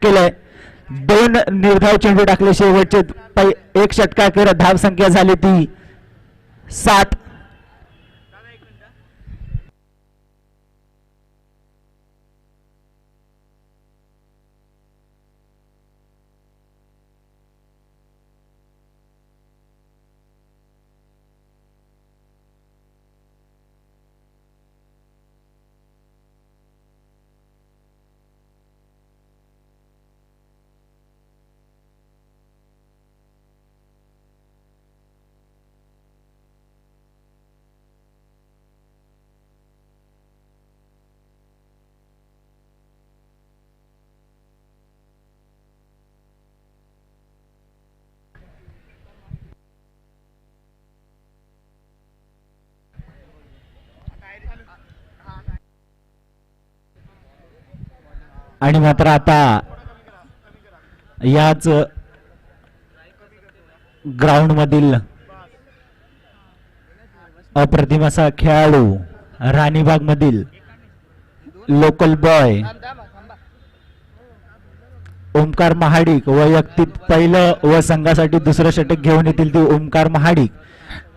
केलंय. 2 निर्धाव चेंडू टाकले शेवटचे. एक षटकार करत धाव संख्या झाली ती 7. आणि मात्र आता याच ग्राउंड मधील अप्रतिम असा खेळाडू राणीबाग मधील लोकल बॉय ओमकार महाडिक वैयक्तिक पहिलं व संघासाठी दुसरं षटक घेऊन येतील ती ओमकार महाडिक.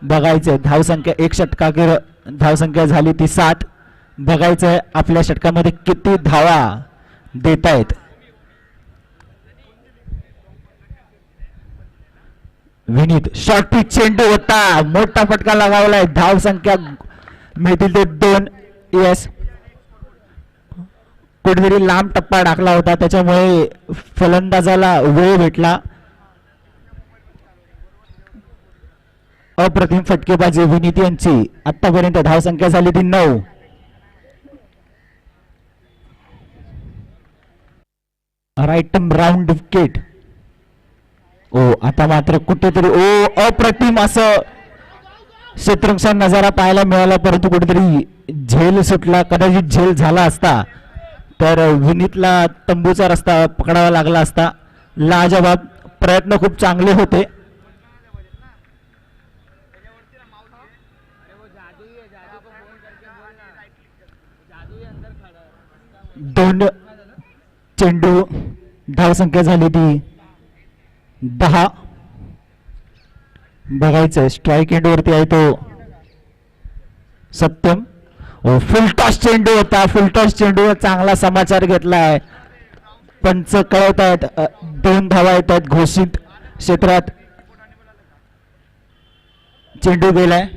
बघायचंय धावसंख्या 1 षटकावर धावसंख्या झाली ती 7. बघायचंय आपल्या षटकामध्ये किती धावा देत आहेत. विनीत शॉर्ट पिच चेंडू होता, मोठा फटका लगावलाय. धाव संख्या मिळतील ते 2. यस, कुठेतरी लांब टप्पा टाकला होता त्याच्यामुळे फलंदाजाला वेळ भेटला. अप्रतिम फटकेबाजी विनीत यांची. आतापर्यंत धाव संख्या झाली ती 9. Right round wicket. ओ आता मात्र कुठेतरी अप्रतिम असं शत्रुंगचा नजारा पाहायला मिळाला, परंतु कुठेतरी झेल सुटला. कदाचित झेल झाला असता तर विनीतला तंबूचा रस्ता पकडावा लागला असता. लाजवाब प्रयत्न खूप चांगले होते. दोन चेंडू धावसंख्या झाली ती 10. बघायचं स्ट्राईक एंड वरती आहे तो सत्यम. फुलटॉस चेंडू होता. फुलटॉस चेंडूवर चांगला समाचार घेतलाय. पंच कळवत आहेत 2 धावा येत आहेत घोषित क्षेत्रात. चेंडू गेलाय.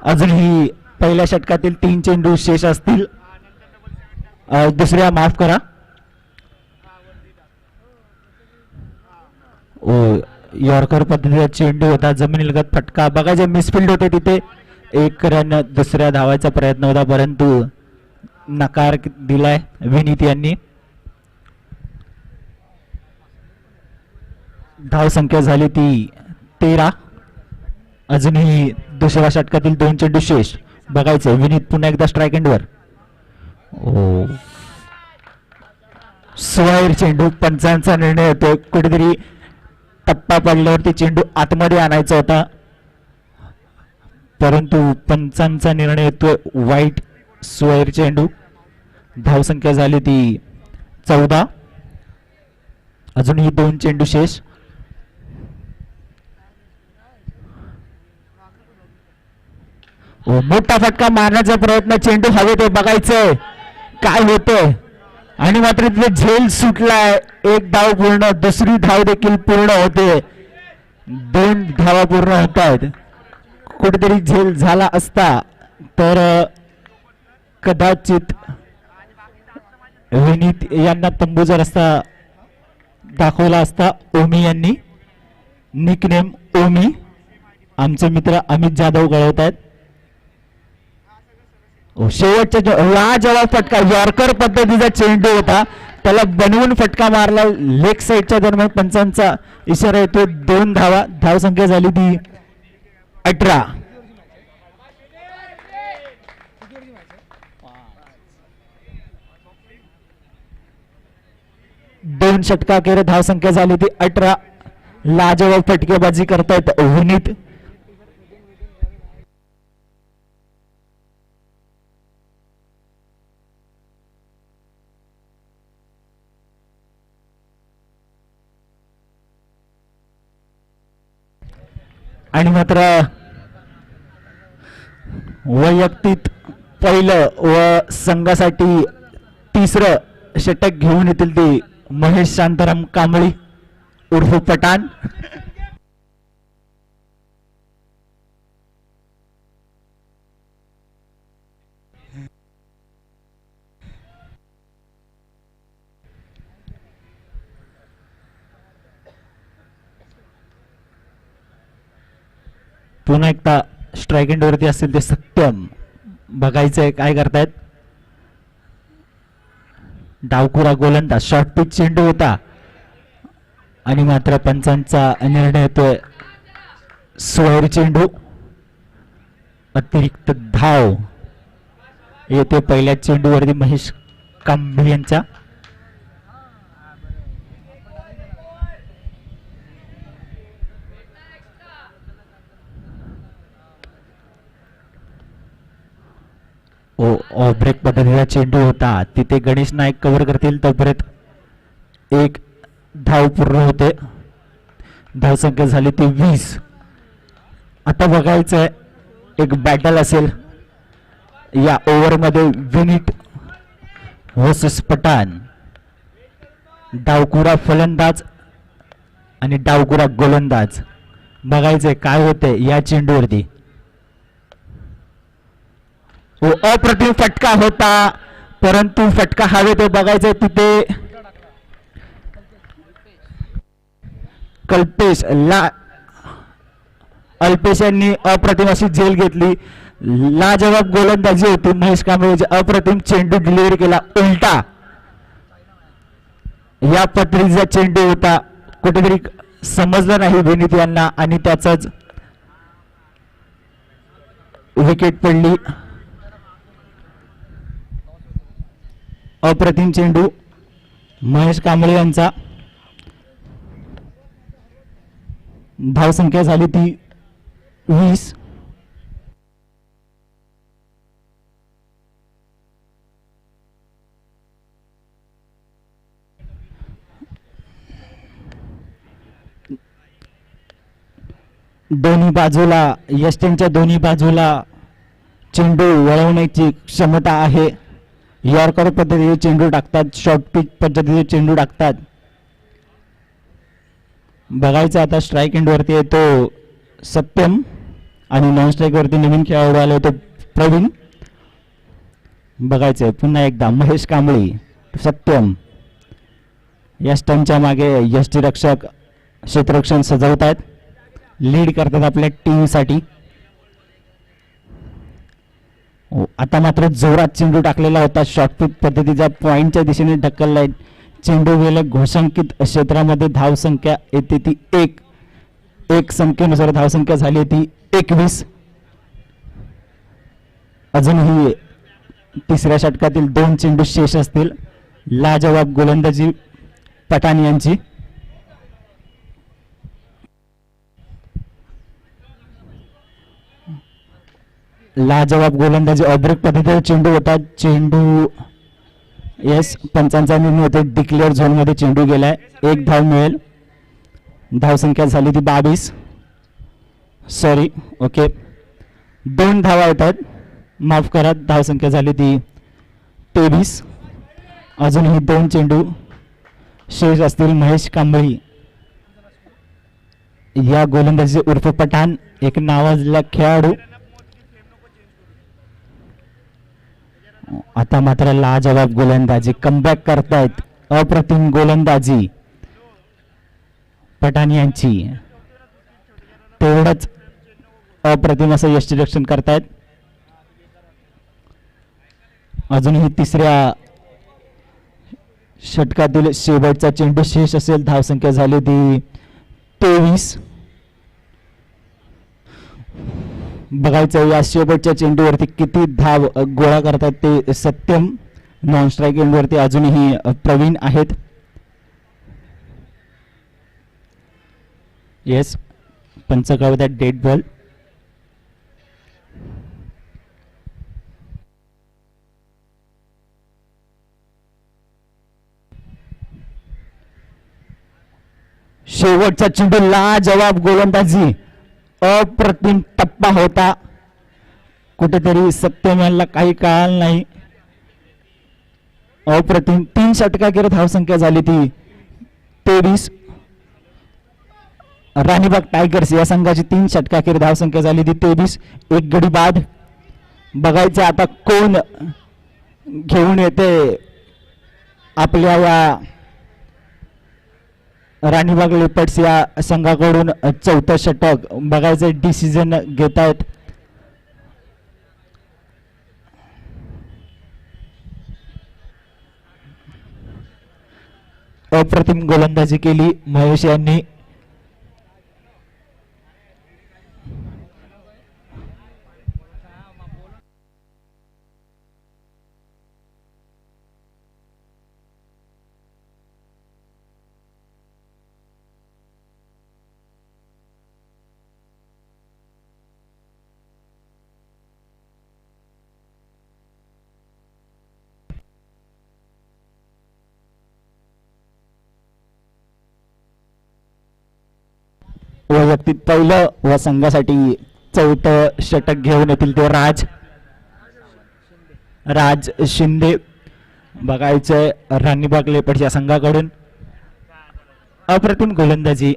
अजूनही पहिल्या षटकातील 3 चेंडू शेष असतील. दुसऱ्या माफ करा. यॉर्कर पद्धतीचा चेंडू होता. जमिनीलगत फटका. बघायचे मिसफिल्ड होते तिथे. 1 रन दुसऱ्या धावायचा प्रयत्न होता परंतु नकार दिलाय विनीत यांनी. धाव संख्या झाली ती 13. अजूनही दुसऱ्या षटकातील 2 चेंडू शेष. बघायचं विनीत पुन्हा एकदा स्ट्राईक एंडवर. स्वायर चेंडू. पंचांचा निर्णय होतो. कुठेतरी टप्पा पडल्यावरती चेंडू आतमध्ये आणायचा होता परंतु पंचांचा निर्णय येतोय वाईट. स्वायर चेंडू. धावसंख्या झाली ती 14. अजूनही 2 चेंडू शेष. मोठा फटका मारण्याचा प्रयत्न. चेंडू हवेत. बघायचंय काय होतंय. आणि मात्र तिथे झेल सुटलाय. 1 धाव पूर्ण. दुसरी धाव देखील पूर्ण होते. 2 धावा पूर्ण होत आहेत. कुठेतरी झेल झाला असता तर कदाचित विनीत यांना तंबूचा रस्ता दाखवला असता. ओमी यांनी निकनेम ओमी. आमचे मित्र अमित जाधव कळवत आहेत. शेवटचा लाजवाब फटका. यॉर्कर पद्धतीचा चेंडू होता. त्याला बनवून फटका मारला लेग साईडच्या दरम्यान. पंचांचा इशारा येतो. 2 धावा. धावसंख्या झाली ती 18. 2 षटकाखेर धावसंख्या झाली ती 18. लाजवाब फटकेबाजी करतायत विनीत. आणि मात्र वैयक्तिक पहिलं व संघासाठी तिसरं षटक घेऊन येतील ती महेश शांताराम कांबळी उर्फ पठाण. पुन्हा एकदा स्ट्राईक एंड वरती असतील ते सत्यम. बघायचंय काय करतायत. डावखुरा गोलंदाज शॉर्ट पिच चेंडू होता आणि मात्र पंचांचा निर्णय येतोय स्वैर चेंडू. अतिरिक्त धाव येते पहिल्या चेंडूवरती महेश कांबळे यांच्या. ब्रेक पद्धतीचा चेंडू होता तिथे गणेश नाईक कव्हर करतील तोपर्यंत 1 धाव पूर्ण होते. धावसंख्या झाली ती 20. आता बघायचंय एक बॅटल असेल या ओव्हरमध्ये विनीत वर्सेस पठाण. डावखुरा फलंदाज आणि डावखुरा गोलंदाज. बघायचंय काय होते या चेंडूवरती. अप्रतिम फटका होता परंतु फटका हवे ते बघायचंय तिथे अल्पेश यांनी अप्रतिम अशी झेल घेतली. लाजवाब गोलंदाजी होती महेश कांबळे. अप्रतिम चेंडू डिलिव्हरी केला उलटा. या पद्धतीचा चेंडू होता कुठेतरी समजलं नाही विनीत यांना आणि त्याचाच विकेट पडली. अप्रतिम चेंडू महेश कांबळे यांचा. धावसंख्या झाली ती 20. दोन्ही बाजूला यष्टींच्या दोन्ही बाजूला चेंडू वळवण्याची क्षमता आहे. यॉर्कर पद्धतीचे चेंडू टाकतात. शॉर्ट पिच पद्धतीचे चेंडू टाकतात. बघायचं आता स्ट्राईक एंड वरती येतो सत्यम आणि नॉन स्ट्राईक वरती नवीन खेळाडू आले होते प्रवीण. बघायचंय पुन्हा एकदा महेश कांबळे सत्यम या स्टंपच्या मागे यष्टी रक्षक क्षेत्ररक्षण सजवतात. लीड करतात आपल्या टीमसाठी. आता मात्र जोरात चेंडू टाकलेला होता. शॉर्ट पिच पद्धतीचा पॉइंटच्या दिशेने ढकललाय. चेंडू गेला घोषांकित क्षेत्रामध्ये. धावसंख्या येते ती 1. संख्येनुसार धावसंख्या झाली ती 21. अजूनही तिसऱ्या षटकातील 2 चेंडू शेष असतील. लाजवाब गोलंदाजी पठाण यांची. लाजवाब गोलंदाजी ऑब्रेक पद्धतीचा चेंडू होता. चेंडू पंचांचा निर्णय होते डिक्लेअर झोन मध्ये चेंडू गेलाय. 1 धाव मिळेल. धावसंख्या झाली ती 22. सॉरी ओके 2 धावा येतात माफ करा. धावसंख्या झाली ती 23. अजूनही 2 चेंडू शेष असतील. महेश कांबळे या गोलंदाजी उर्फ पठाण एक नावाजलेला खेळाडू. आता मात्र लाजवाब गोलंदाजी कमबॅक करतायत. अप्रतिम गोलंदाजी पठाण यांची. तेवढंच अप्रतिम असं यष्टीरक्षण करतायत. अजूनही तिसऱ्या षटकातील शेवटचा चेंडू शेष असेल. धावसंख्या झाली ती 23. बघायचं या शेवटच्या चेंडूवरती किती धाव गोळा करतात ते सत्यम. नॉन स्ट्राईक एंडवरती अजूनही प्रवीण आहेत. येस, पंच गाव दॅट डेड बॉल. शेवटचा चेंडू लाजवाब गोलंदाजी, अप्रतिम टप्पा होता. कुठेतरी सत्यमला काही कळालं नाही. अप्रतिम 3 षटकाखेर धावसंख्या झाली ती 23. राणीबाग टायगर्स या संघाची 3 षटकाखेर धावसंख्या झाली ती 23. एक गडी बाद. बघायचं आता कोण घेऊन येते आपल्या या राणीबाग लेपर्ड्स या संघाकडून चौथं षटक. बघायचं डिसिजन घेत आहेत. अप्रतिम गोलंदाजी केली महेश यांनी. वैयक्तिक पहिलं व संघासाठी चौथं षटक घेऊन येतील ते राज शिंदे. बघायचंय राणीबाग लेपर्ड्स या संघाकडून अप्रतिम गोलंदाजी.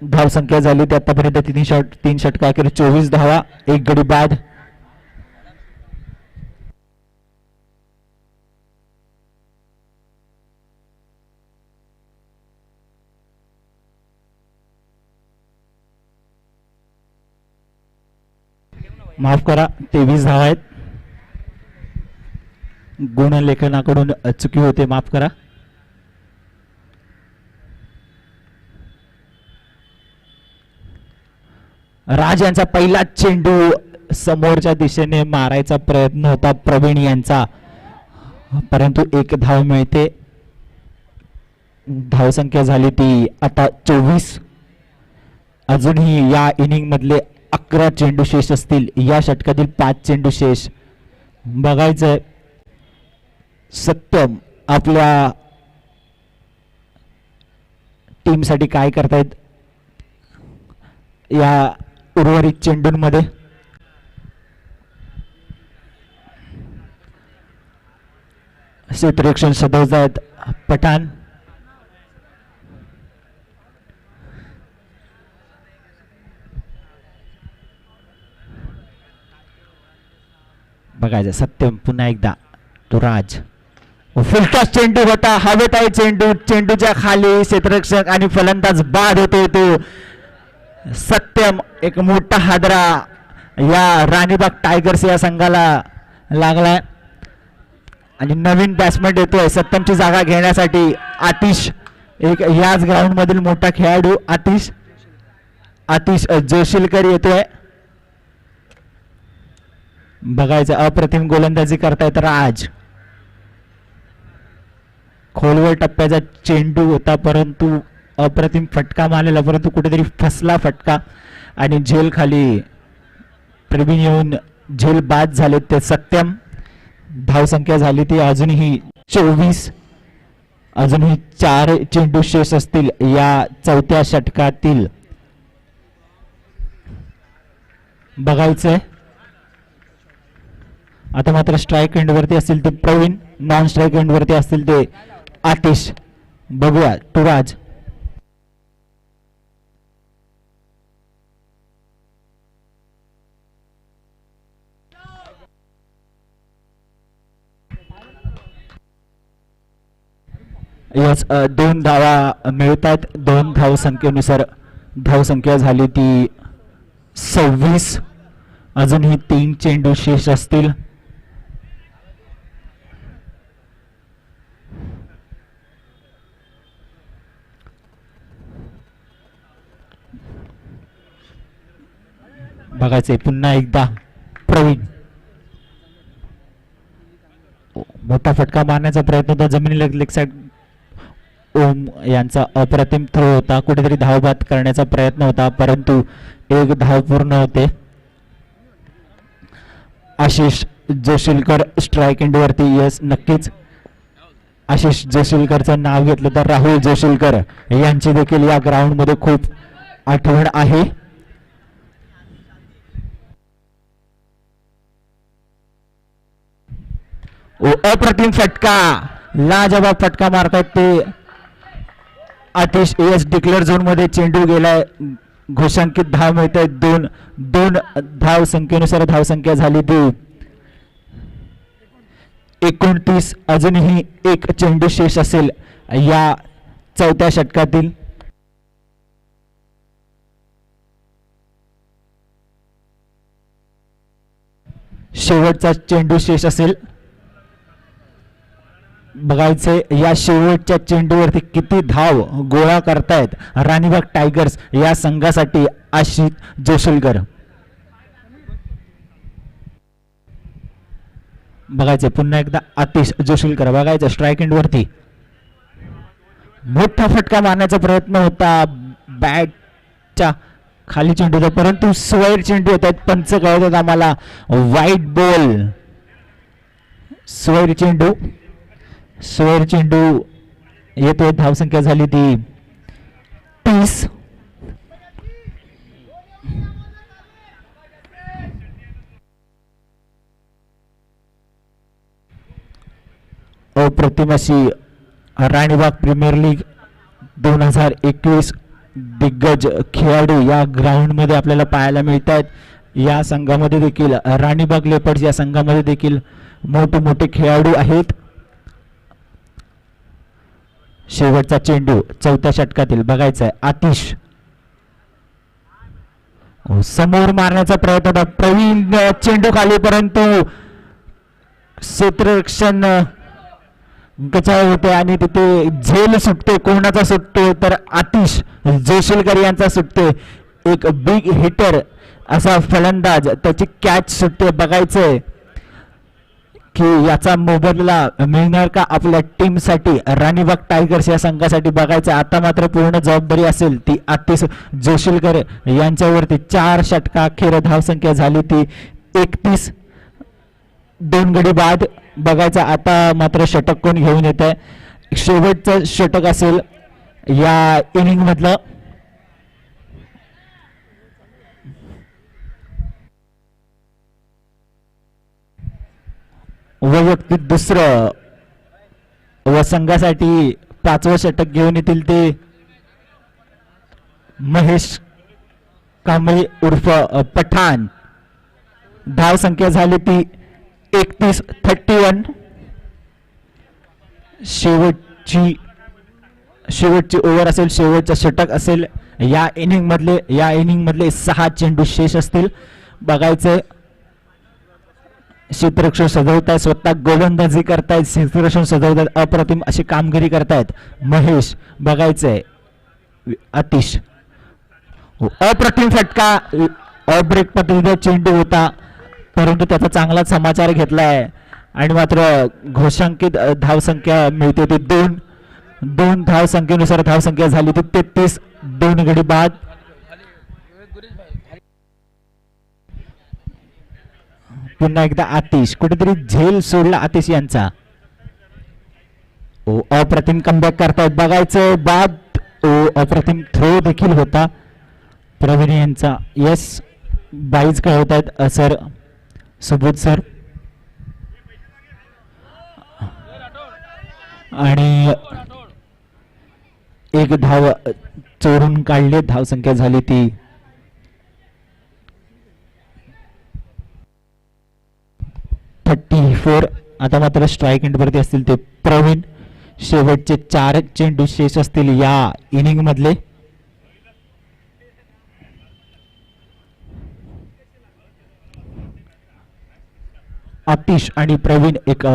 धावसंख्या झाली ती आतापर्यंत 3 षटकाखेर 24 धावा, एक गडी बाद. माफ करा, 23 धावा आहेत. गुणलेखनाकडून चुकी होते, माफ करा. राज यांचा पहिला चेंडू समोरच्या दिशेने मारायचा प्रयत्न होता प्रवीण यांचा, परंतु एक धाव मिळते. धावसंख्या झाली ती आता 24. अजूनही या इनिंग मधले 11 चेंडू शेष असतील. या षटकातील 5 चेंडू शेष. बघायचंय सत्यम आपल्या टीम साठी काय करतायत या उर्वरित चेंडूंमध्ये. क्षेत्ररक्षण सदवत आहेत पठाण. बघायचं सत्यम पुन्हा एकदा तो राज. फुलटॉस चेंडू होता, हवेत आहे चेंडू, चेंडूच्या खाली क्षेत्ररक्षक आणि फलंदाज बाद होते. तो सत्यम एक मोठा हादरा या राणीबाग टायगर्स या संघाला लागलाय आणि नवीन बॅट्समॅन येतोय सत्यमची जागा घेण्यासाठी. आतिश, एक याच ग्राउंड मधील मोठा खेळाडू आतिश जोशीलकर येतोय. बघायचं अप्रतिम गोलंदाजी करतायत राज. खोलवर टप्प्याचा चेंडू होता, परंतु अप्रतिम फटका मारलेला, परंतु कुठेतरी फसला फटका आणि झेल खाली प्रवीण येऊन झेल बाद झाले ते सत्यम. धावसंख्या झाली ती अजूनही 24. अजूनही 4 चेंडू शेष असतील या चौथ्या षटकातील. बघायचंय आता मात्र स्ट्राईक एंड वरती असतील ते प्रवीण, नॉन स्ट्राईक एंड वरती असतील ते आतिश. बघूया तो राज. यस, 2 धावा मिळतात. 2 धावसंख्येनुसार धावसंख्या झाली ती 26. अजूनही 3 चेंडू शेष असतील. बघायचे पुन्हा एकदा प्रवीण. मोठा फटका मारण्याचा प्रयत्न होता जमिनीला, लेग साइड ओम यांचा अप्रतिम थ्रो होता, कुठेतरी धावबाद करण्याचा प्रयत्न होता, परंतु एक धाव पूर्ण होते. आशिष जोशीलकर स्ट्राईक एंड वरती. यस, नक्कीच आशिष जोशीलकरचं नाव घेतलं तर राहुल जोशीलकर यांची देखील या ग्राउंड मध्ये खूप आठवण आहे. अप्रतिम फटका, लाजवाब फटका मारतात ते आतिश. एस डिक्लेअर झोन मध्ये चेंडू गेलाय. घोषांकित धाव मिळत आहेत. दोन धाव संख्येनुसार धावसंख्या झाली ती 29. अजूनही एक चेंडू शेष असेल या चौथ्या षटकातील. शेवटचा चेंडू शेष असेल. बघायचे या शेवटच्या चेंडूवरती किती धाव गोळा करतायत राणीबाग टायगर्स या संघासाठी आशिष जोशीलकर. बघायचे पुन्हा एकदा आतिश जोशीलकर. बघायचं स्ट्राईक एंड वरती मोठा फटका मारण्याचा प्रयत्न होता बॅटच्या खाली चेंडूचा, परंतु स्वैर चेंडू येत आहेत. पंच कळतात आम्हाला वाईट बॉल. स्वैर चेंडू येतोय. धावसंख्या झाली ती 30. अप्रतिम अशी राणीबाग प्रीमियर लीग 2021 दिग्गज खेळाडू या ग्राउंड मध्ये आपल्याला पाहायला मिळत आहेत. या संघामध्ये देखील राणीबाग लेपर्ड्स या संघामध्ये देखील मोठे खेळाडू आहेत. शेवटचा चेंडू चौथ्या षटकातील. बघायचा आहे आतिश समोर मारण्याचा प्रयत्न होता. प्रवीण चेंडू खाली, परंतु क्षेत्ररक्षण बचाव होते आणि तिथे झेल सुटते. कोणाचा सुटतो तर आतिश जोशीलकर यांचा सुटते. एक बिग हिटर असा फलंदाज, त्याची कॅच सुटते. बघायचंय की याचा मोबदला मिळणार का आपल्या टीमसाठी, राणीबाग टायगर्स या संघासाठी. बघायचं आता मात्र पूर्ण जबाबदारी असेल ती आतिश जोशीलकर यांच्यावरती. 4 षटका अखेर धावसंख्या झाली ती 31. 2 गडी बाद. बघायचं आता मात्र षटक कोण घेऊन येत आहे. शेवटचं षटक असेल या इनिंग मधलं. वैयक्तिक दुसरं व संघासाठी 5वं षटक घेऊन येतील ते महेश कांबळे उर्फ पठाण. धाव संख्या झाली ती 31. शेवटची ओव्हर असेल, शेवटचं षटक असेल या इनिंग मधले 6 चेंडू शेष असतील. बघायचे क्षेत्ररक्षण सजवतायत, स्वतः गोलंदाजी करतायत, क्षेत्ररक्षण सजवतायत, अप्रतिम अशी कामगिरी करतायत महेश. बघायचंय आतिश. अप्रतिम फटका, अब्रेक पद्धतीचा चेंडू होता, परंतु त्याचा चांगला समाचार घेतलाय आणि मात्र घोषांकित धावसंख्या मिळते ती 2 धावसंख्येनुसार धावसंख्या झाली ती 33. 2 गडी बाद. पुन्हा एकदा आतिश, कुठेतरी झेल सोडला आतिश यांचा. अप्रतिम कमबॅक करतायत. बघायचं बाद. अप्रतिम थ्रो देखील होता प्रवीण यांचा. यस, 22 कळवत आहेत सर, सुबोध सर. आणि एक धाव चोरून काढले. धावसंख्या झाली ती 34. आता मात्र स्ट्राईक एंड वरती असतील ते प्रवीण. शेवटचे 4 चेंडू शेष असतील या इनिंग मधले. आतिश आणि प्रवीण एक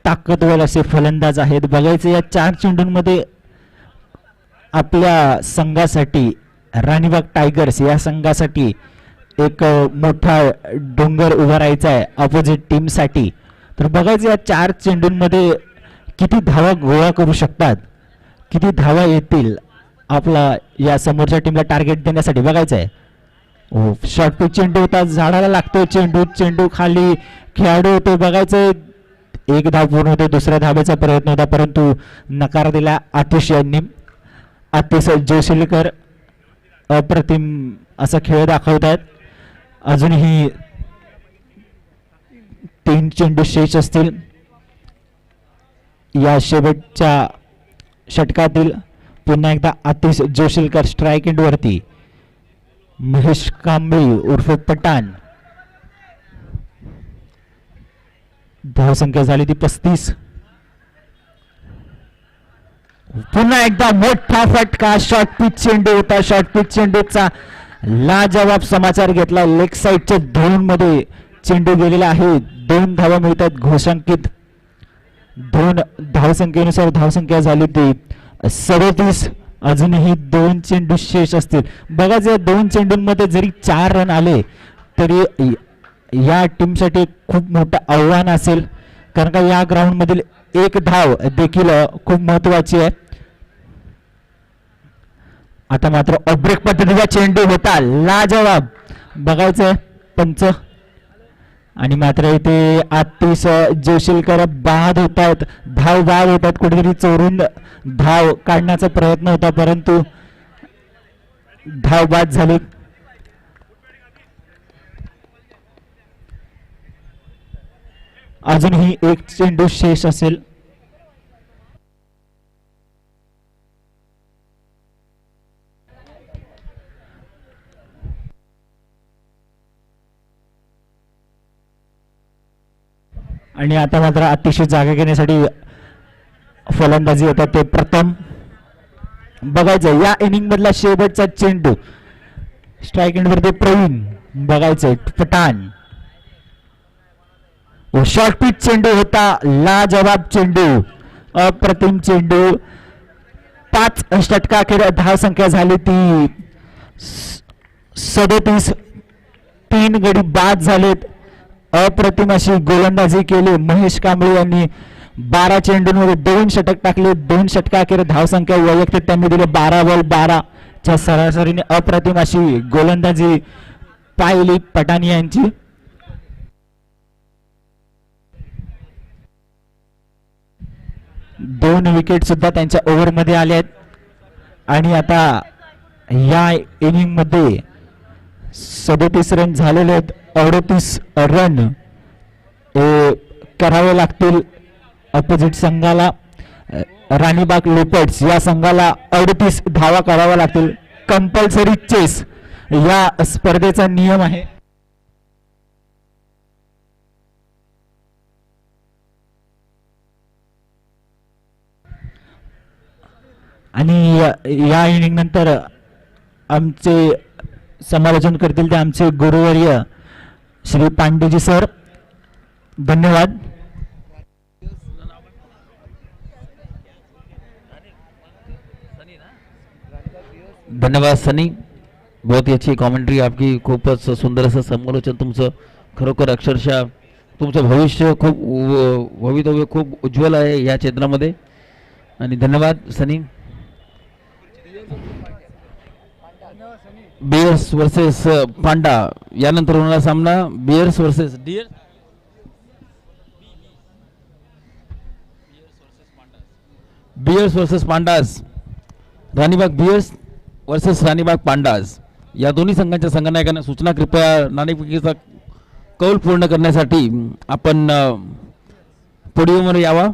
ताकदवर असे फलंदाज आहेत. बघायचे या 4 चेंडूंमध्ये आपल्या संघासाठी, राणीबाग टायगर्स या संघासाठी एक मोठा डोंगर उभा राहायचा आहे अपोजिट टीम साठी. तर बघायचं या 4 चेंडूंमध्ये किती धावा गोळा करू शकतात किती धावा येतील आपला या समोरच्या टीमला टार्गेट देण्यासाठी बघायचं आहे. ओ शॉर्ट पिच चेंडू होता, झाडाला लागतो चेंडू, चेंडू खाली खेळाडू होतो, बघायचं एक धाव पूर्ण होते. दुसऱ्या धावेचा प्रयत्न होता परंतु नकार दिला आतिश यांनी. आतिश जोशीलकर अप्रतिम असा खेळ दाखवत आहेत. अजूनही 3 चेंडू शेष असतील या शेवटच्या षटकातील. पुन्हा एकदा आतिश जोशीलकर स्ट्राईक एंड वरती. महेश कांबळे उर्फ पठाण, धावसंख्या झाली ती 35. पुन्हा एकदा मोठा फटका, शॉर्ट पिच चेंडू होता. शॉर्ट पिच चेंडूचा लाजवाब समाचार घेतला. लेग साइडच्या धोन मध्ये चेंडू गेलेला आहे. 2 धावा मिळतात घोषांकित. 2 धावसंख्येनुसार धावसंख्या झाली ती 37. अजूनही 2 चेंडू शेष असतील. बघा जर 2 चेंडूंमध्ये जरी 4 रन आले तरी या टीमसाठी खूप मोठं आव्हान असेल, कारण का या ग्राउंड मधील 1 धाव देखील खूप महत्वाची आहे. आता मात्र ऑब्रेक पद्धतीचा चेंडू होता, लाजवाब. बघायचं पंच आणि मात्र इथे आतिश जोशीलकर बाद होत आहेत, धाव बाद होतात. कुठेतरी चोरून धाव काढण्याचा प्रयत्न होता परंतु धाव बाद झाली. अजूनही 1 चेंडू शेष असेल. आणि आता मात्र अतिशय जागा घेण्यासाठी फलंदाजी होतात ते प्रथम. बघायचं या इनिंग मधला शेवटचा चेंडू, स्ट्राईक एंड वरती प्रवीण. बघायचंय पठाण. शॉर्ट पिच चेंडू होता, लाजवाब चेंडू, अप्रतिम चेंडू. 5 षटका अखेर धावसंख्या झाली ती 37. 3 गडी बाद झालेत. अप्रतिम अशी गोलंदाजी केली महेश कांबळे यांनी. 12 चेंडूंमध्ये 2 षटक टाकले. 2 षटका अखेर धावसंख्या वैयक्तिक त्यांनी दिली 12 बॉल 12 च्या सरासरीने. अप्रतिम अशी गोलंदाजी पाहिली पठाण यांची. दोन विकेट सुद्धा त्यांच्या ओव्हर मध्ये आले आहेत. आणि आता या इनिंग मध्ये 37 रन झालेले आहेत. 38 रन करावे लागतील अपोजिट संघाला. राणीबाग लेपर्ड्स या संघाला 38 धावा कराव्या लागतील. कंपल्सरी चेस या स्पर्धेचा नियम आहे. आणि या इनिंग नंतर आमचे समालोचन करतील ते आमचे गुरुवर्य श्री पांडेजी सर. धन्यवाद. धन्यवाद सनी, बहुत ही अच्छी कॉमेंट्री आपकी, खूपच सुंदर असं समालोचन तुमचं. खरोखर अक्षरशः तुमचं भविष्य खूप भवितव्य खूप उज्ज्वल आहे या क्षेत्रामध्ये. आणि धन्यवाद सनी. बियर्स वर्सेस पांडा यानंतर होणारा सामना bears versus deers. Bears versus pandas. Ranibagh bears versus Ranibagh pandas या दोन्ही संघांच्या संघनायकांना सूचना, कृपया नाणेफेकीचा कौल पूर्ण करण्यासाठी आपण पोडियमवर यावा.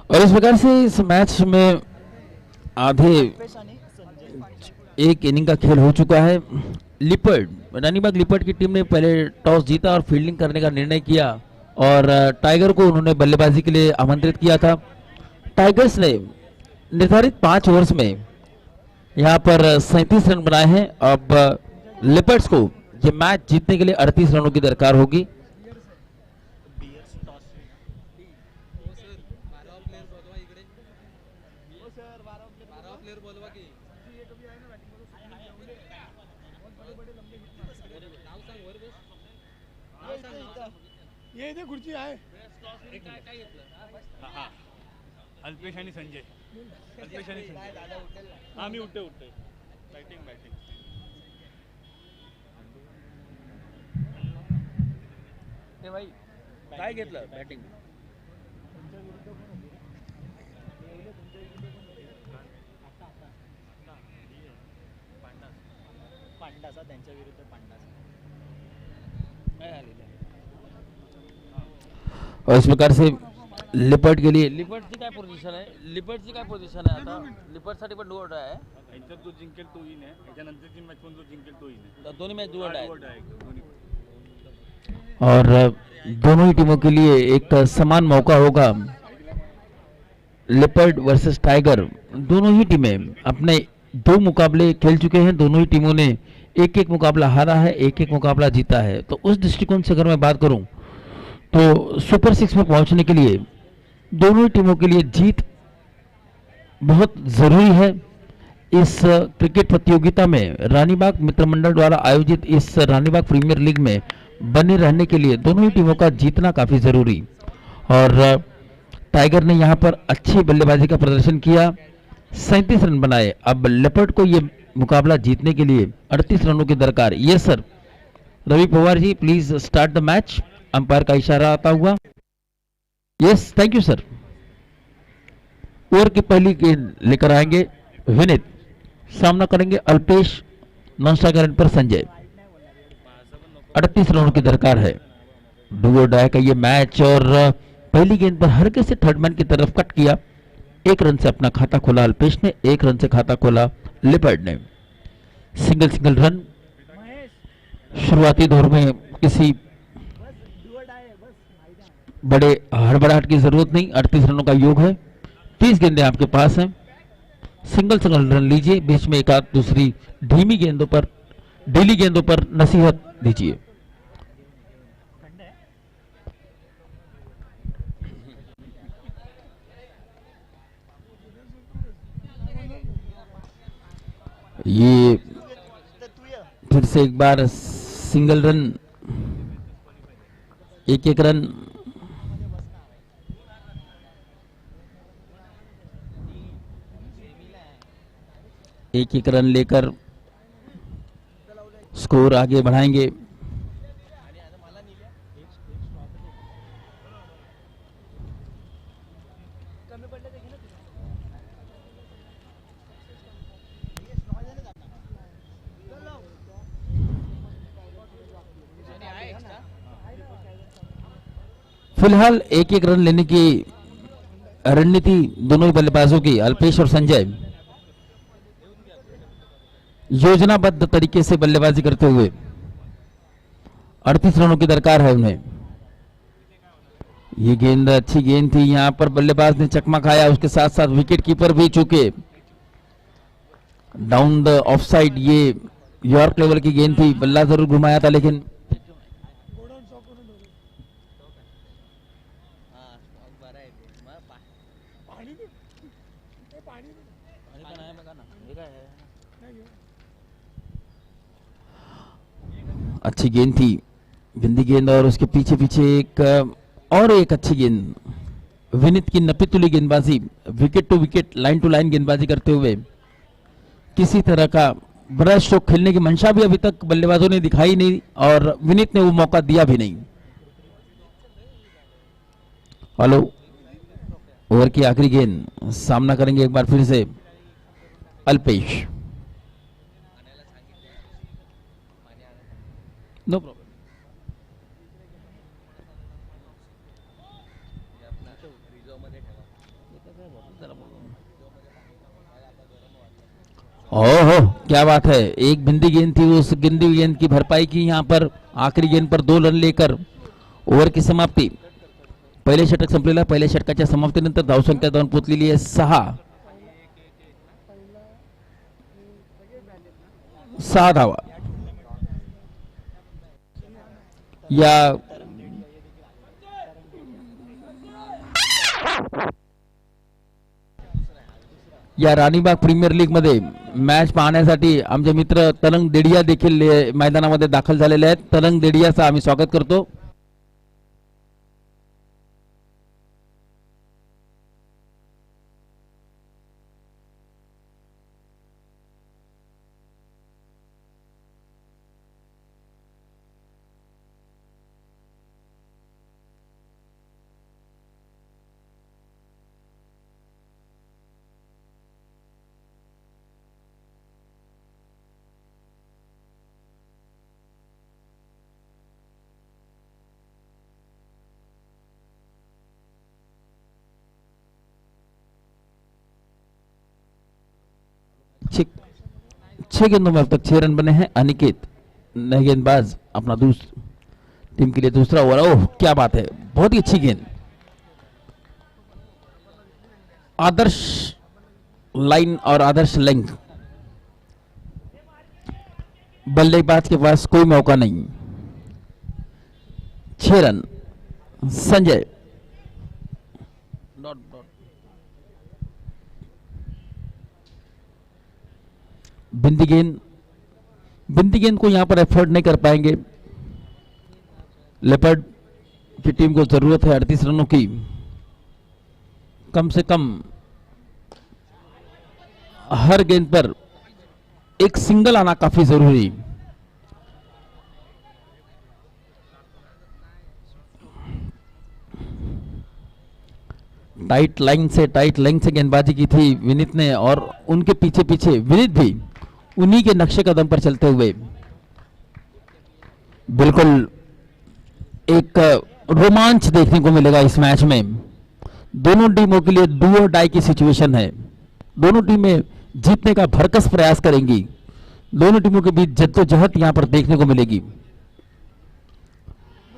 और इस प्रकार से इस मैच में आधे एक इनिंग का खेल हो चुका है। लिपर्ड रानीबाग लिपर्ड की टीम ने पहले टॉस जीता और फील्डिंग करने का निर्णय किया और टाइगर को उन्होंने बल्लेबाजी के लिए आमंत्रित किया था। टाइगर्स ने निर्धारित 5 ओवर्स में यहाँ पर 37 रन बनाए हैं। अब लिपर्ड्स को ये मैच जीतने के लिए 38 रनों की दरकार होगी। ये इथे खुर्ची आहे. हा अल्पेश आणि संजय. अल्पेश आणि संजय. हा मी उठते बॅटिंग भाई काय घेतलं बॅटिंग. पांडासा त्यांच्या विरुद्ध पांडासा. और इस प्रकार से लिपर्ड के लिए लिपर्डची काय पोझिशन आहे. लिपर्डची काय पोझिशन आहे आता. लिपर्डसाठी पण डू आहे. यांच्यात जो जिंकेल तो येईन आहे. याच्यानंतरची मॅच पण जो जिंकेल तो येईन आहे. दोनों मैच डू आहे. दोन्ही. और दोनों ही टीमों के लिए एक समान मौका होगा. लिपर्ड वर्सेस टाइगर दोनों ही टीमें अपने 2 मुकाबले खेल चुके हैं. दोनों ही टीमों ने एक मुकाबला हारा है, एक मुकाबला जीता है. तो उस दृष्टिकोण से अगर मैं बात करूं तो सुपर 6 में पहुंचने के लिए दोनों ही टीमों के लिए जीत बहुत जरूरी है. इस क्रिकेट प्रतियोगिता में रानीबाग मित्र मंडल द्वारा आयोजित इस रानीबाग प्रीमियर लीग में बने रहने के लिए दोनों ही टीमों का जीतना काफी जरूरी. और टाइगर ने यहां पर अच्छी बल्लेबाजी का प्रदर्शन किया, 37 रन बनाए. अब लेपर्ड को ये मुकाबला जीतने के लिए 38 रनों की दरकार. Yes sir. Ravi Pawar ji please start the match. Umpire का इशारा आता हुआ. Yes thank you sir. Over की पहली गेंद लेकर आएंगे विनीत. सामना करेंगे अल्पेश. नॉन स्ट्राइकर पर संजय. 38 रनों की दरकार है. डू और डाई का ये मैच. और पहली गेंद पर हल्के से थर्ड मैन की तरफ कट किया. 1 रन से अपना खाता खोला अल्पेश ने. 1 रन से खाता खोला लिपर्ड ने. Single run. शुरुआती दौर में किसी बड़े हड़बड़ाहट की जरूरत नहीं. 38 रनों का योग है. 30 गेंदें आपके पास हैं. सिंगल रन लीजिए. बीच में एक आध दूसरी ढीली गेंदों पर नसीहत दीजिए. ये फिर से एक बार सिंगल रन. एक रन. एक रन लेकर स्कोर आगे बढ़ाएंगे. फिलहाल एक रन लेने की रणनीति दोनों ही बल्लेबाजों की. अल्पेश और संजय योजनाबद्ध तरीके से बल्लेबाजी करते हुए 38 रनों की दरकार है उन्हें. ये गेंद अच्छी गेंद थी. यहां पर बल्लेबाज ने चकमा खाया. उसके साथ साथ विकेट कीपर भी चूके डाउन द ऑफ साइड. ये यॉर्क लेवल की गेंद थी. बल्ला जरूर घुमाया था लेकिन अच्छी गेंद थी. बिंदी गेंद. और उसके पीछे एक अच्छी गेंद. विनीत की नपीतुली गेंदबाजी. Wicket to wicket line to line गेंदबाजी करते हुए किसी तरह का बड़ा स्ट्रोक खेलने की मंशा भी अभी तक बल्लेबाजों ने दिखाई नहीं और विनीत ने वो मौका दिया भी नहीं. हेलो. ओवर की आखिरी गेंद. सामना करेंगे एक बार फिर से अल्पेश. No problem. क्या बात है, एक बिंदी गेंद थी, उस गिंदी गेंद की भरपाई की यहाँ पर आखिरी गेंद पर 2 रन लेकर ओव्हर की समाप्ती. पहिले षटक संपलेलं आहे. पहिल्या षटकाच्या समाप्तीनंतर धावसंख्या जाऊन पोहोचलेली आहे 6 धावा. या राणीबाग प्रीमियर लीग मध्ये मॅच पाहण्यासाठी आमचे मित्र तरंग देडिया देखील मैदानामध्ये दाखल झालेले आहेत. तरंग देडियाचं आम्ही स्वागत करतो. छह गेंदों में अब तक 6 रन बने हैं. अनिकेत नए गेंदबाज अपना टीम के लिए दूसरा ओवर. ओह क्या बात है, बहुत ही अच्छी गेंद. आदर्श लाइन और आदर्श लेंथ. बल्लेबाज के पास कोई मौका नहीं. 6 रन. संजय बिंदी गेंद को यहां पर एफर्ट नहीं कर पाएंगे. लेपर्ड की टीम को जरूरत है 38 रनों की. कम से कम हर गेंद पर एक सिंगल आना काफी जरूरी. टाइट लाइन से गेंदबाजी की थी विनीत ने, और उनके पीछे विनीत भी उन्हीं के नक्शे कदम पर चलते हुए बिल्कुल एक रोमांच देखने को मिलेगा इस मैच में. दोनों टीमों के लिए डू और डाई की सिचुएशन है. दोनों टीमें जीतने का भरकस प्रयास करेंगी. दोनों टीमों के बीच जद्दोजहद यहां पर देखने को मिलेगी.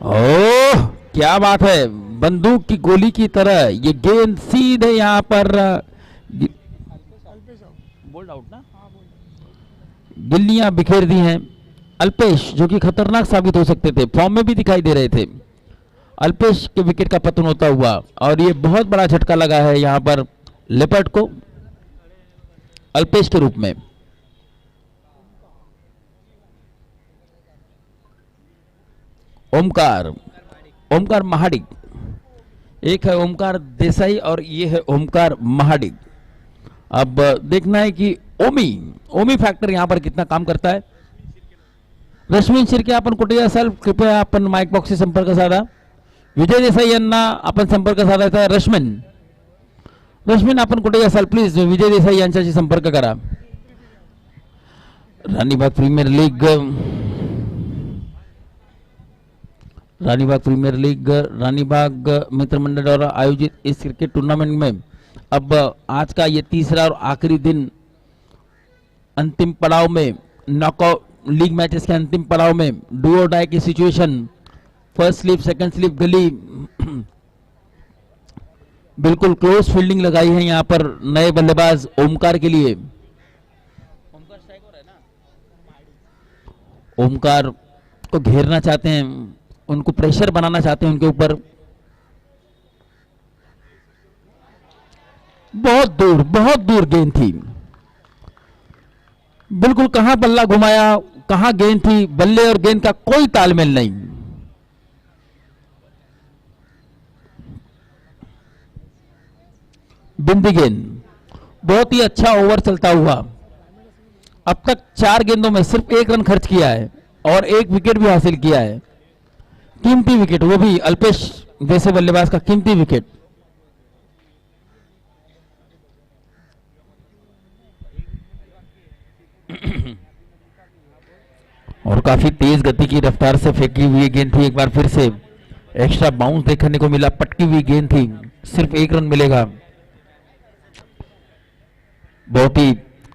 ओह क्या बात है, बंदूक की गोली की तरह ये गेंद सीधे यहां पर बोल्ड आउट ना, गिल्लियां बिखेर दी हैं. अल्पेश जो कि खतरनाक साबित हो सकते थे, फॉर्म में भी दिखाई दे रहे थे. अल्पेश के विकेट का पतन होता हुआ, और ये बहुत बड़ा झटका लगा है यहां पर लेपर्ड को अल्पेश के रूप में. ओमकार महाडिक. एक है ओमकार देसाई और ये है ओमकार महाडिक. अब देखना है कि ओमी फॅक्टर यहां पर कितना काम करता है. रश्मीन शिर्के आपण कुठे असाल कृपया आपण माइक बॉक्सशी संपर्क साधा. विजय देसाई यांना आपण संपर्क साधायचा आहे. रश्मीन आपण कुठे असाल प्लीज विजय देसाई यांच्याशी संपर्क करा. राणीबाग प्रीमियर लीग रानीबाग मित्र मंडल द्वारा आयोजित इस क्रिकेट टूर्नामेंट में अब आज का ये तीसरा और आखिरी दिन अंतिम पड़ाव में, नॉकआउट लीग मैचेस के अंतिम पड़ाव में डू और डाई की situation. First slip second slip gully, बिल्कुल क्लोज फील्डिंग लगाई है यहां पर नए बल्लेबाज ओमकार के लिए. ओमकार को घेरना चाहते हैं, उनको प्रेशर बनाना चाहते हैं उनके ऊपर. बहुत दूर गेंद थी. बिल्कुल कहां बल्ला घुमाया, कहां गेंद थी, बल्ले और गेंद का कोई तालमेल नहीं. बिंदी गेंद, बहुत ही अच्छा ओवर चलता हुआ. अब तक 4 गेंदों में सिर्फ 1 रन खर्च किया है और 1 विकेट भी हासिल किया है. कीमती विकेट, वो भी अल्पेश जैसे बल्लेबाज का कीमती विकेट. और काफी तेज गति की रफ्तार से फेंकी हुई गेंद थी. एक बार फिर से एक्स्ट्रा बाउंस देखने को मिला. पटकी हुई गेंद थी, सिर्फ 1 रन मिलेगा. बहुत ही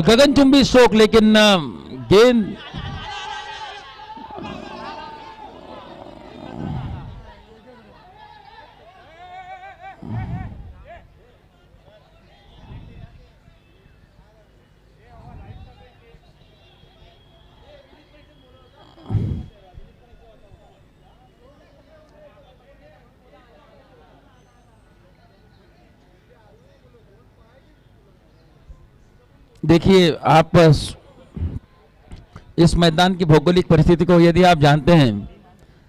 गगनचुंबी स्ट्रोक, लेकिन गेंद देखिए, आप इस मैदान की भौगोलिक परिस्थिति को यदि आप जानते हैं,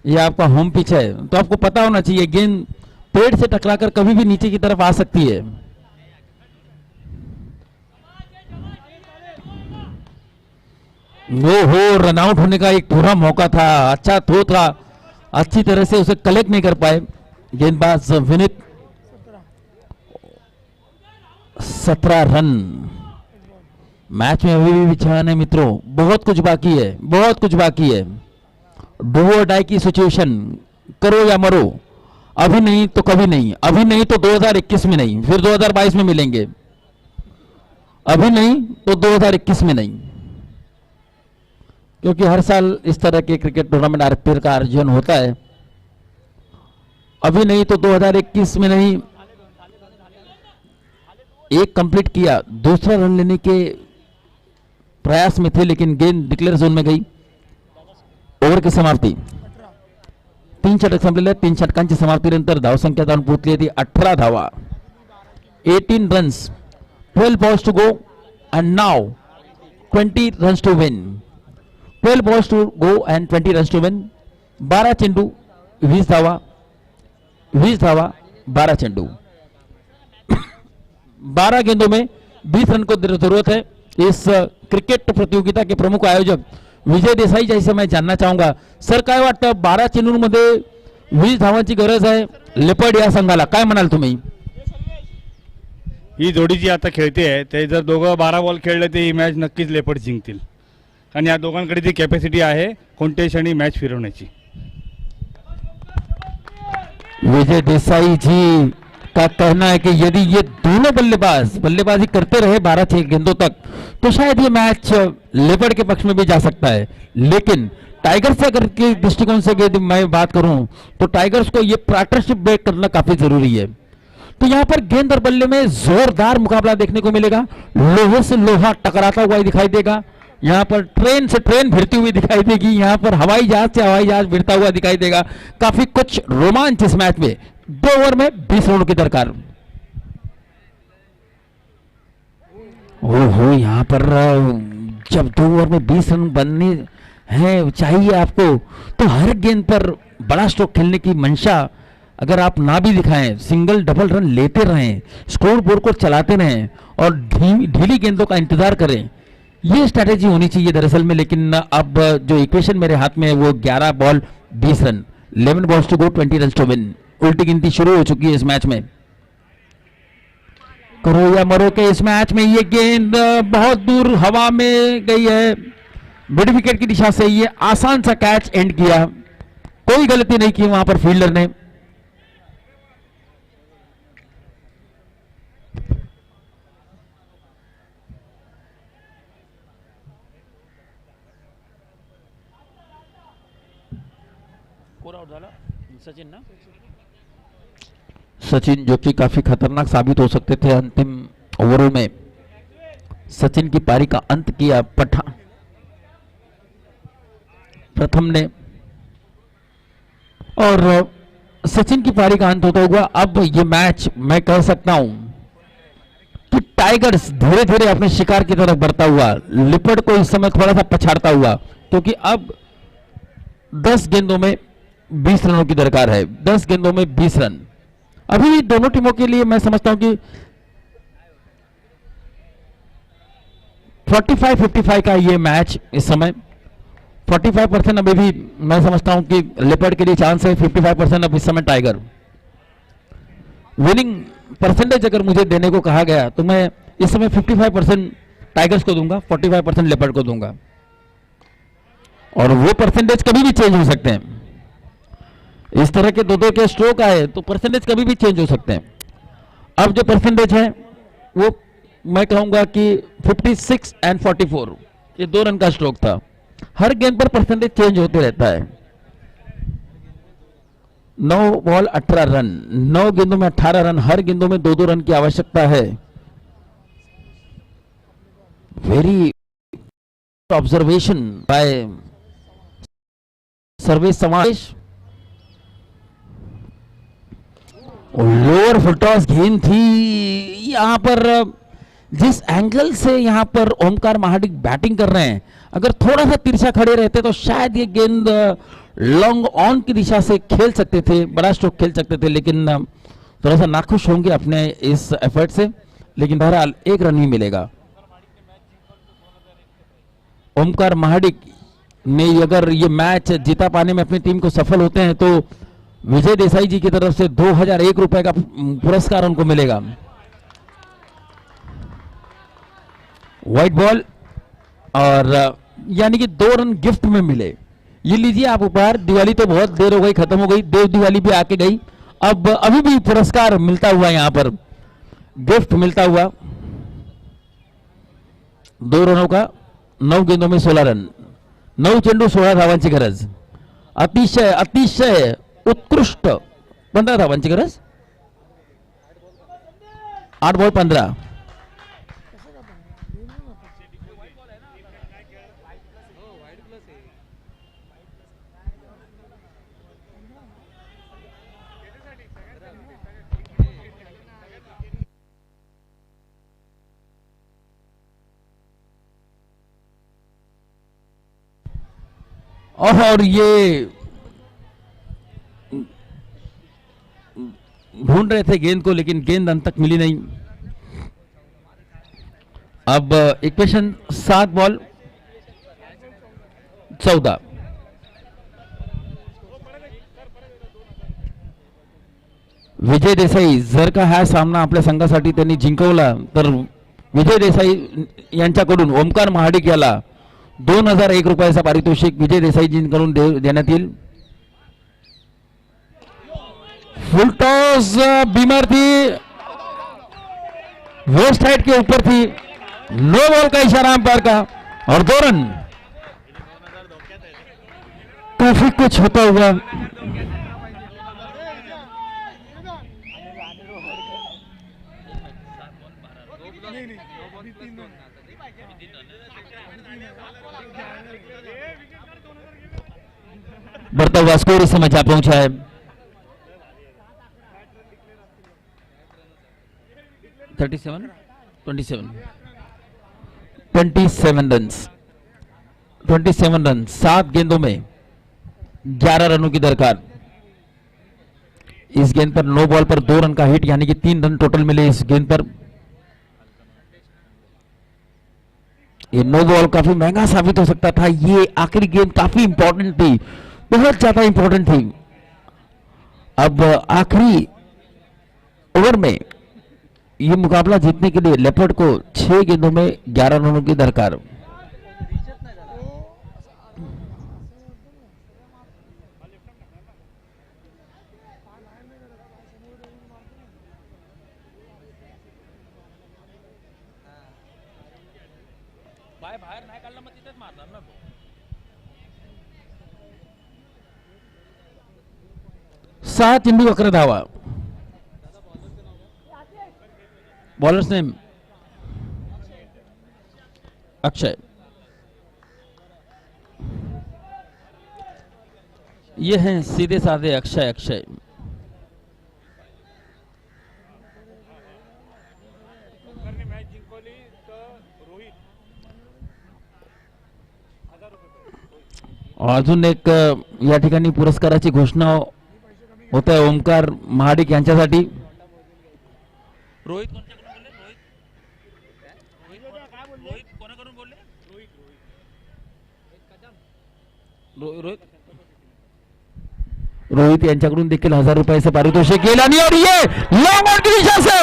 ये आपका होम पिच है, तो आपको पता होना चाहिए गेंद पेड़ से टकराकर कभी भी नीचे की तरफ आ सकती है। वो हो रन आउट होने का एक पूरा मौका था, अच्छा थ्रो था, अच्छी तरह से उसे कलेक्ट नहीं कर पाए गेंदबाज विनीत। 17 रन। मैच में अभी भी विचार है मित्रों, बहुत कुछ बाकी है, बहुत कुछ बाकी है। डू और डाई की सिचुएशन, करो या मरो, अभी नहीं तो कभी नहीं, अभी नहीं तो 2021 में नहीं, फिर 2022 में मिलेंगे, अभी नहीं तो 2021 में नहीं, क्योंकि हर साल इस तरह के क्रिकेट टूर्नामेंट आरपीएल का आयोजन होता है। अभी नहीं तो 2021 में नहीं। एक कंप्लीट किया, दूसरा रन लेने के प्रयास में थे, लेकिन गेंद डिक्लेयर जोन में गई। ओव्हर की समाप्ती, 3 षटक संपलेले, 3 षटकांची समाप्तीनंतर धावसंख्या जाऊन पोहोचली होती 18 धावा, 18 runs, 12 balls to go and now 20 runs to win. 12 balls to go and 20 runs to win. 12 चेंडू 20 धावा, 20 धावा 12 चेंडू, 12 गेंदों में 20 रन को जरूरत है। इस क्रिकेट प्रतियोगिता के प्रमुख आयोजक विजय देसाई जैसे मैं जानना चाहूंगा, सर काय वाटतं 12 चेंडूंमध्ये 20 धावांची गरज आहे लेपर्ड या संघाला, काय म्हणाल तुम्ही? ही जोडी जी आता खेळते आहे ते जर दोघं 12 बॉल खेळले तर ही मॅच नक्कीच लेपर्ड जिंकतील, कारण या दोघांकडे ती कॅपॅसिटी आहे कोणत्याही क्षणी मॅच फिरवण्याची। विजय देसाई जी का कहना है कि यदि ये दोनों बल्लेबाज बल्लेबाजी करते रहे 12 गेंदों तक तो शायद ये मैच लेपर्ड के पक्ष में भी जा सकता है, लेकिन टाइगर्स अगर के दृष्टिकोण से यदि मैं बात करूं तो टाइगर्स को ये पार्टनरशिप ब्रेक करना काफी जरूरी है। तो यहां पर गेंद और बल्ले में जोरदार मुकाबला देखने को मिलेगा, लोहे से लोहा टकराता हुआ दिखाई देगा, यहाँ पर ट्रेन से ट्रेन भिड़ती हुई दिखाई देगी, यहाँ पर हवाई जहाज से हवाई जहाज भिड़ता हुआ दिखाई देगा। काफी कुछ रोमांच इस मैच में। 2 ओवर में 20 रनों की दरकार। ओहो, यहाँ पर जब 2 ओवर में 20 रन बनने हैं चाहिए आपको, तो हर गेंद पर बड़ा स्ट्रोक खेलने की मंशा अगर आप ना भी दिखाएं, सिंगल डबल रन लेते रहें, स्कोर बोर्ड को चलाते रहें और ढीली गेंदों का इंतजार करें, ये स्ट्रैटेजी होनी चाहिए दरअसल में। लेकिन अब जो इक्वेशन मेरे हाथ में है वो 11 ball 20 run, 11 balls to go 20 runs to win। उल्टी गिनती शुरू हो चुकी है इस मैच में। करो या मरो के इस मैच में ये गेंद बहुत दूर हवा में गई है, मिड विकेट की दिशा से ये आसान सा कैच एंड किया, कोई गलती नहीं की वहां पर फील्डर ने। सचिन ना, सचिन जो कि काफी खतरनाक साबित हो सकते थे अंतिम ओवरों में। सचिन की पारी का अंत किया प्रथम ने, और सचिन की पारी का अंत होता हुआ अब ये मैच मैं कह सकता हूं कि टाइगर्स धीरे धीरे अपने शिकार की तरफ बढ़ता हुआ, लिपर्ड को इस समय थोड़ा सा पछाड़ता हुआ, क्योंकि अब 10 गेंदों में 20 रनों की दरकार है। 10 गेंदों में 20 रन अभी भी दोनों टीमों के लिए मैं समझता हूं कि 45-55 का ये मैच इस समय 45% अभी भी मैं समझता हूं कि लेपर्ड के लिए चांस है, 55% अब इस समय टाइगर। विनिंग परसेंटेज अगर मुझे देने को कहा गया तो मैं इस समय 55% टाइगर्स को दूंगा, 45% लेपर्ड को दूंगा, और वो परसेंटेज कभी भी चेंज हो सकते हैं। इस तरह के दो के स्ट्रोक आए तो परसेंटेज कभी भी चेंज हो सकते हैं। अब जो परसेंटेज है वो मैं कहूंगा कि 56 एंड 44, ये 2 रन का स्ट्रोक था। हर गेंद पर परसेंटेज चेंज होते रहता है। 9 बॉल 18 रन, 9 गेंदों में 18 रन, हर गेंदों में 2-2 रन की आवश्यकता है। वेरी ऑब्जर्वेशन बाय सर्विस समावेश। लोअर फुलटॉस गेंद थी यहां पर, जिस एंगल से यहां पर ओमकार महाडिक बैटिंग कर रहे हैं, अगर थोड़ा सा तिरछा खड़े रहते तो शायद ये गेंद लॉन्ग ऑन की दिशा से खेल सकते थे, बड़ा स्ट्रोक खेल सकते थे, लेकिन थोड़ा सा नाखुश होंगे अपने इस एफर्ट से। लेकिन बहरहाल 1 रन ही मिलेगा। ओमकार महाडिक ने अगर ये मैच जीता पाने में अपनी टीम को सफल होते हैं तो विजय देसाई जी की तरफ से 2001 रुपए का पुरस्कार उनको मिलेगा। व्हाइट बॉल, और यानी कि 2 रन गिफ्ट में मिले। ये लीजिए आप उपहार। दिवाली तो बहुत देर हो गई, खत्म हो गई, देव दिवाली भी आके गई, अब अभी भी पुरस्कार मिलता हुआ यहां पर, गिफ्ट मिलता हुआ। 2 रनों का, 9 गेंदों में 16 रन, 9 चेंडू 16 धावांची गरज, अतिशय अतिशय उत्कृष्ट 15 धावांची गरज, 8 बॉल 15। और ये ढूंढ रहे थे गेंद को, लेकिन गेंद अंत तक मिली नहीं। अब इक्वेशन 7 बॉल 14। विजय देसाई जर का हा सामना आपल्या संघासाठी त्यांनी जिंकवला तर विजय देसाई यांच्याकडून ओमकार महाडिक याला 2001 रुपयाचा पारितोषिक विजय देसाईजींकडून देण्यात येईल। फुल टॉस बीमर थी, वेस्ट साइड के ऊपर थी, नो बॉल का इशारा अंपायर का, और 2 रन। काफी कुछ होता हुआ बढ़ता हुआ स्कोर इस समय जा पहुंचा है। 37 27 रन्स, 27 रन, 7 गेंदों में 11 रनों की दरकार। इस गेंद पर 9 बॉल पर 2 रन का हिट, यानी कि 3 रन टोटल मिले इस गेंद पर। ये 9 बॉल काफी महंगा साबित हो सकता था। ये आखिरी गेंद काफी इंपॉर्टेंट थी, बहुत ज्यादा इंपॉर्टेंट थी। अब आखिरी ओवर में ये मुकाबला जीतने के लिए लेपर्ड को 6 गेंदों में 11 रनों की दरकार। बाहेर नाही काढला मग तिथेच मारणार ना. 6 चेंडू 11 धावा. बॉलर्स नेम अक्षय. ये हैं सीधे साधे अक्षय. अक्षय अजून एक या ठिकाणी पुरस्काराची घोषणा होत आहे ओमकार महाडिक यांच्यासाठी. रोहित रोहित यांच्याकडून देखील 1000 रुपयाचं पारितोषिक केलं आणि और ये लॉन्ग ऑन की दिशा से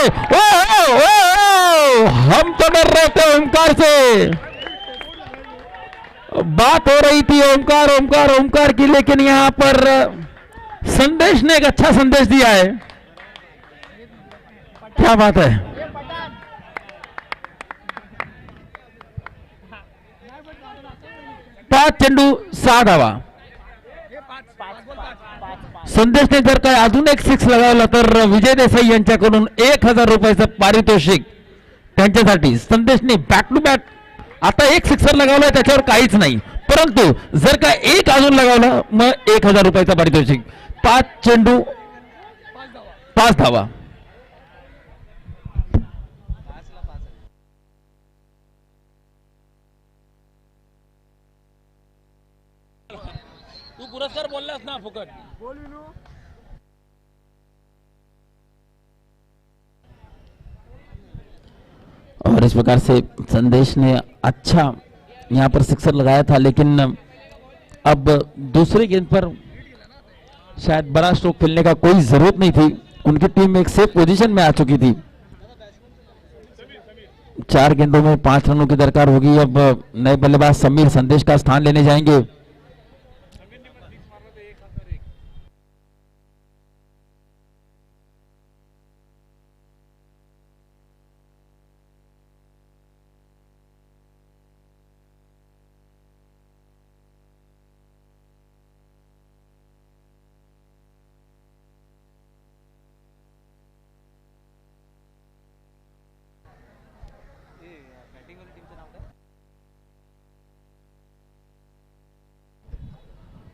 हम तो डर रहे थे ओमकार से. बात हो रही थी ओमकार ओमकार ओमकार की, लेकिन यहां पर संदेश ने एक अच्छा संदेश दिया है. क्या बात है. 5 चेंडू 6 धावा. संदेशने जर काय अजून एक 6 लगावला तर विजय देसाई यांच्याकडून 1000 रुपयाचं पारितोषिक त्यांच्यासाठी. संदेशने बॅक टू बॅक आता एक 6 लगावलाय, त्याच्यावर काहीच नाही, परंतु जर का एक अजून लगावला मग 1000 रुपयाचं पारितोषिक. 5 चेंडू 5 धावा. तू पुरस्कार बोललास ना फुकट. और इस प्रकार से संदेश ने अच्छा यहाँ पर सिक्सर लगाया था, लेकिन अब दूसरी गेंद पर शायद बड़ा स्ट्रोक खेलने का कोई जरूरत नहीं थी. उनकी टीम एक सेफ पोजीशन में आ चुकी थी. 4 गेंदों में 5 रनों की दरकार होगी. अब नए बल्लेबाज समीर संदेश का स्थान लेने जाएंगे.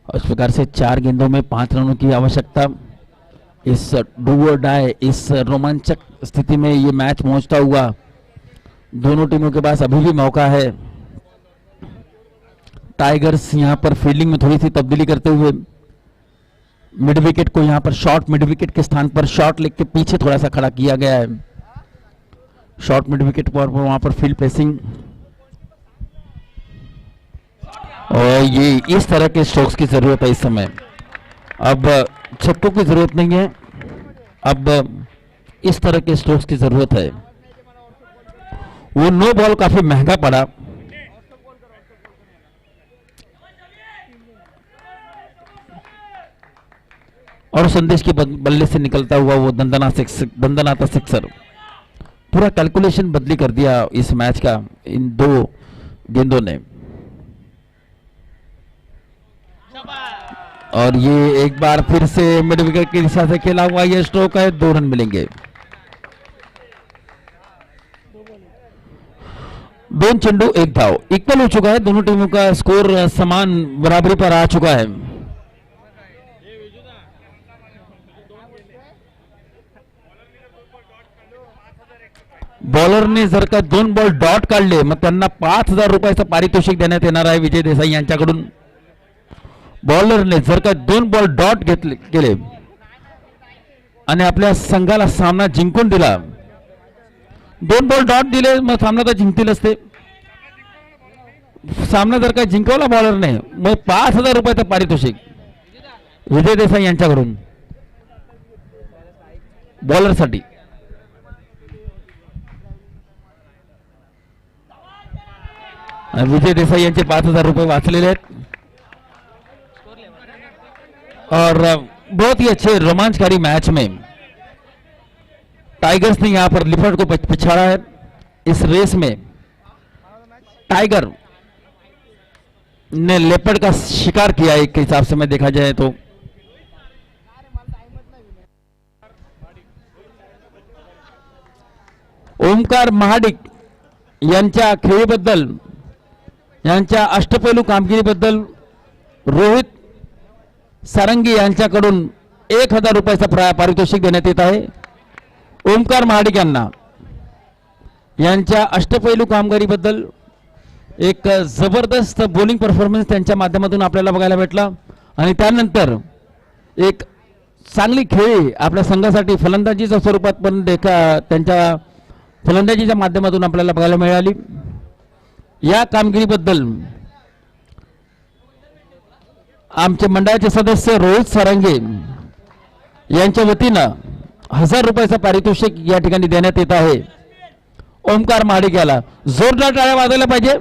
इस प्रकार से 4 गेंदों में 5 रनों की आवश्यकता. इस डू और डाई, इस रोमांचक स्थिति में ये मैच पहुंचता हुआ दोनों टीमों के पास अभी भी मौका है. टाइगर्स यहां पर फील्डिंग में थोड़ी सी तब्दीली करते हुए मिड विकेट को यहां पर शॉर्ट मिड विकेट के स्थान पर शॉर्ट लेग के पीछे थोड़ा सा खड़ा किया गया है. शॉर्ट मिड विकेट पर वहां पर फील्ड प्लेसिंग, और ये इस तरह के स्ट्रोक्स की जरूरत है इस समय. अब छक्कों की जरूरत नहीं है, अब इस तरह के स्ट्रोक्स की जरूरत है. वो नो बॉल काफी महंगा पड़ा. और संदेश के बल्ले से निकलता हुआ वो दंदनाता सिक्सर पूरा कैलकुलेशन बदली कर दिया इस मैच का इन 2 गेंदों ने. और ये एक बार फिर से मिड विकेट की दिशा से खेला हुआ ये स्ट्रोक है. 2 रन मिलेंगे. 2 चेंडू 1 धाव. इक्वल हो चुका है. दोनों टीमों का स्कोर समान बराबरी पर आ चुका है. बॉलरने जर का 2 बॉल डॉट काढले मग त्यांना 5000 रुपयाचं पारितोषिक देण्यात येणार आहे विजय देसाई यांच्याकडून. बॉलरने जर का 2 बॉल डॉट केले आणि आपल्या संघाला सामना जिंकून दिला, 2 बॉल डॉट दिले मग सामना तर जिंकतीलच ते. सामना जर का जिंकवला बॉलरने मग 5000 रुपयाचं पारितोषिक विजय देसाई यांच्याकडून बॉलरसाठी. विजय देसाई यांचे 5000 रुपये वाचलेले आहेत. और बहुत ही अच्छे रोमांचकारी मैच में टाइगर्स ने यहां पर लिफर्ट को पिछाड़ा है. इस रेस में टाइगर ने लेपर्ड का शिकार किया एक के हिसाब से मैं देखा जाए तो. ओमकार महाडिक यांच्या खेळीबद्दल, यांच्या अष्टपैलू कामगिरीबद्दल रोहित सारंगी यांच्याकडून 1000 रुपयाचं पारितोषिक देण्यात येत आहे. ओमकार महाडिक यांना यांच्या अष्टपैलू कामगिरीबद्दल एक जबरदस्त बॉलिंग परफॉर्मन्स त्यांच्या माध्यमातून आपल्याला बघायला भेटला आणि त्यानंतर एक चांगली खेळी आपल्या संघासाठी फलंदाजीच्या स्वरूपात पण त्यांच्या फलंदाजीच्या माध्यमातून आपल्याला बघायला मिळाली. या कामगिरीबद्दल आमचे मंडळाचे सदस्य रोहित सारंगे यांच्या वतीनं 1000 रुपयाचं पारितोषिक या ठिकाणी देण्यात येत आहे. ओमकार महाडिक याला जोरदार टाळ्या वाजवायला पाहिजे.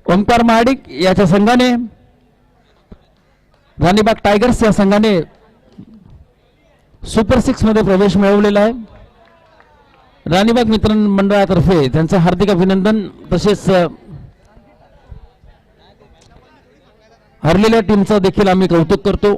ओमकार महाडिक याच्या संघाने, राणीबाग टायगर्स या संघाने सुपर 6 मध्ये प्रवेश मिळवलेला आहे. राणीबाग मित्र मंडळातर्फे त्यांचं हार्दिक अभिनंदन. तसेच हरलेल्या टीमचा देखील आम्ही कौतुक करतो.